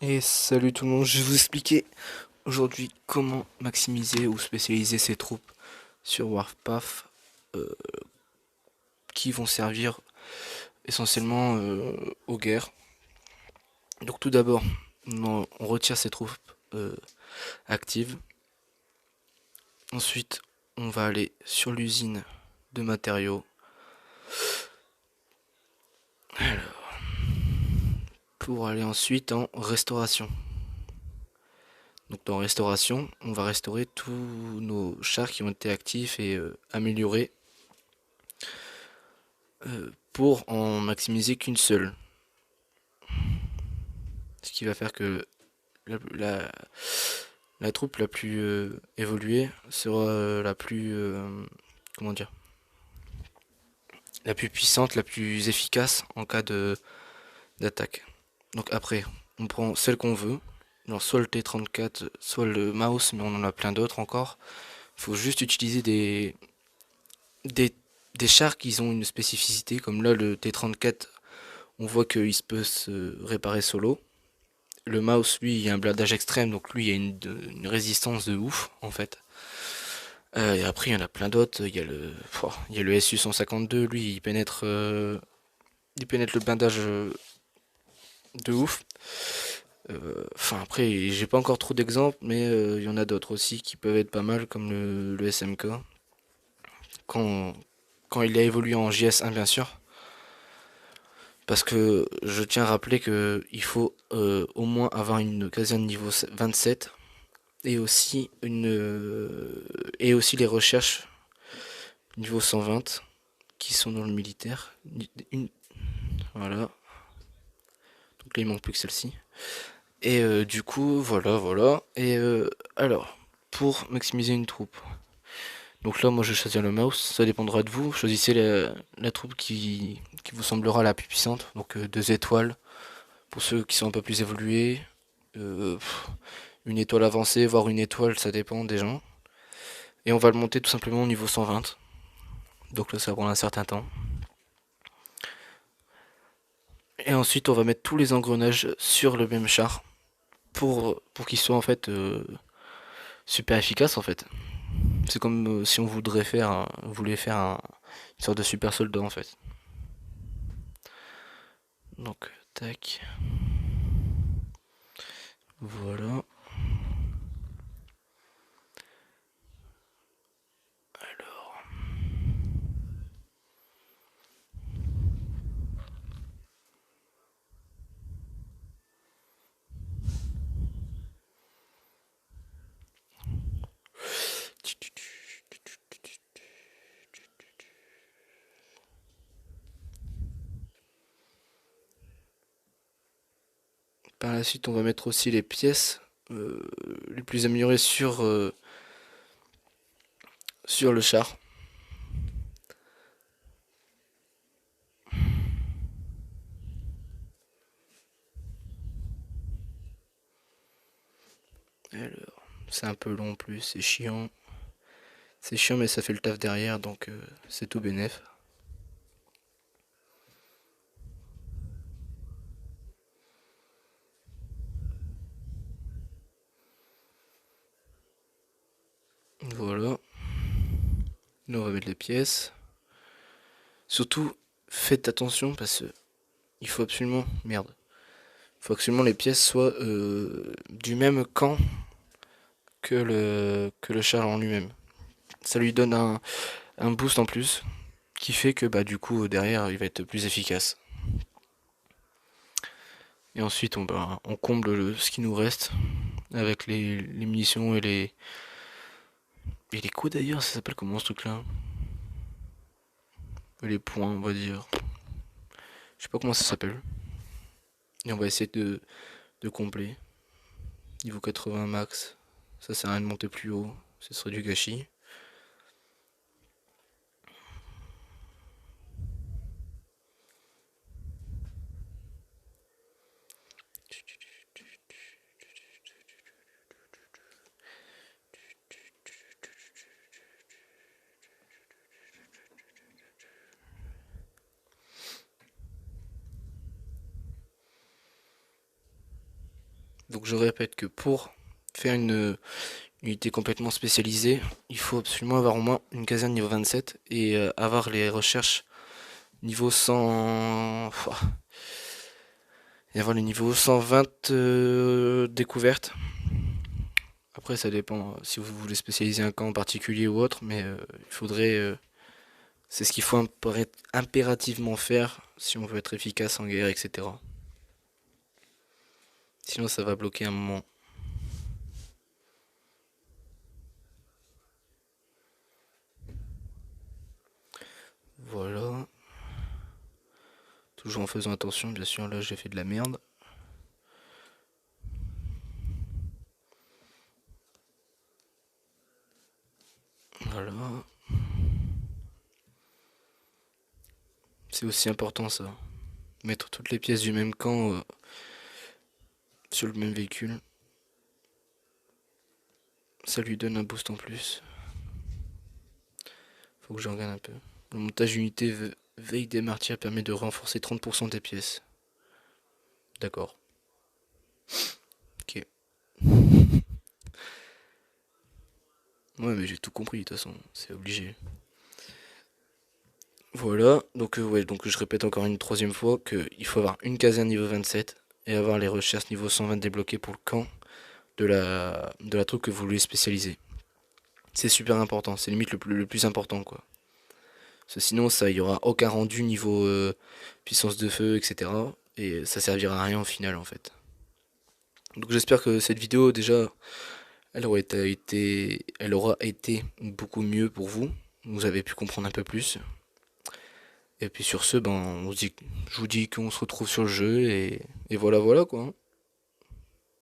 Et salut tout le monde, je vais vous expliquer aujourd'hui comment maximiser ou spécialiser ses troupes sur Warpath euh, qui vont servir essentiellement aux guerres. Donc tout d'abord, on retire ses troupes euh, actives. Ensuite, on va aller sur l'usine de matériaux pour aller ensuite en restauration. Donc dans restauration, on va restaurer tous nos chars qui ont été actifs et améliorés pour en maximiser qu'une seule. Ce qui va faire que la, la- la troupe la plus évoluée sera la plus comment dire, la plus puissante, la plus efficace en cas de d'attaque. Donc après, on prend celle qu'on veut, genre soit le T34, soit le mouse, mais on en a plein d'autres encore. Il faut juste utiliser des des chars qui ont une spécificité, comme là le T34, on voit qu'il se peut se réparer solo. Le mouse, lui, il y a un blindage extrême, donc lui, il y a une résistance de ouf, en fait. Et après, il y en a plein d'autres. Il y a le SU-152, lui, il pénètre le blindage de ouf. Enfin, après, j'ai pas encore trop d'exemples, mais il y en a d'autres aussi qui peuvent être pas mal, comme le SMK. Quand, quand il a évolué en JS1, bien sûr. Parce que je tiens à rappeler que il faut au moins avoir une caserne niveau 27 et aussi et aussi les recherches niveau 120 qui sont dans le militaire. Une, voilà. Donc là il manque plus que celle-ci. Et du coup voilà. Et alors pour maximiser une troupe. Donc là moi je vais choisir le mouse. Ça dépendra de vous. Choisissez la troupe qui vous semblera la plus puissante. Donc 2 étoiles pour ceux qui sont un peu plus évolués. Euh, une étoile avancée, voire une étoile, ça dépend des gens. Et on va le monter tout simplement au niveau 120. Donc là, ça va prendre un certain temps. Et ensuite, on va mettre tous les engrenages sur le même char pour qu'il soit en fait super efficace en fait. C'est comme si on voulait faire une sorte de super soldat en fait. Donc, tac, voilà. Par la suite, on va mettre aussi les pièces les plus améliorées sur le char. Alors, c'est un peu long en plus, c'est chiant. C'est chiant, mais ça fait le taf derrière, donc c'est tout bénef. Voilà. Là, on va mettre les pièces. Surtout, faites attention parce que il faut absolument, merde, il faut absolument les pièces soient du même camp que le char en lui-même. Ça lui donne un boost en plus qui fait que bah du coup derrière il va être plus efficace. Et ensuite on comble ce qui nous reste avec les munitions et les coups d'ailleurs, ça s'appelle comment ce truc là? Les points on va dire. Je sais pas comment ça s'appelle. Et on va essayer de combler. Niveau 80 max. Ça sert à rien de monter plus haut. Ce serait du gâchis. Donc je répète que pour faire une unité complètement spécialisée, il faut absolument avoir au moins une caserne niveau 27 et avoir les recherches niveau 100... et avoir les niveaux 120 découvertes. Après ça dépend si vous voulez spécialiser un camp en particulier ou autre, mais il faudrait... c'est ce qu'il faut impérativement faire si on veut être efficace en guerre, etc. Sinon ça va bloquer un moment. Voilà. Toujours en faisant attention, bien sûr, là j'ai fait de la merde. Voilà. C'est aussi important ça. Mettre toutes les pièces du même camp sur le même véhicule. Ça lui donne un boost en plus. Faut que je regarde un peu. Le montage unité veille des martyrs permet de renforcer 30% des pièces. D'accord. Ok. Ouais, mais j'ai tout compris de toute façon. C'est obligé. Voilà. Donc, ouais, donc je répète encore une troisième fois qu'il faut avoir une caserne niveau 27 et avoir les recherches niveau 120 débloquées pour le camp de la troupe que vous voulez spécialiser. C'est super important. C'est limite le plus important, quoi. Parce que sinon, ça, il y aura aucun rendu niveau puissance de feu, etc. Et ça servira à rien au final, en fait. Donc j'espère que cette vidéo, déjà, elle aura été beaucoup mieux pour vous. Vous avez pu comprendre un peu plus. Et puis sur ce, ben, je vous dis qu'on se retrouve sur le jeu et voilà, voilà quoi.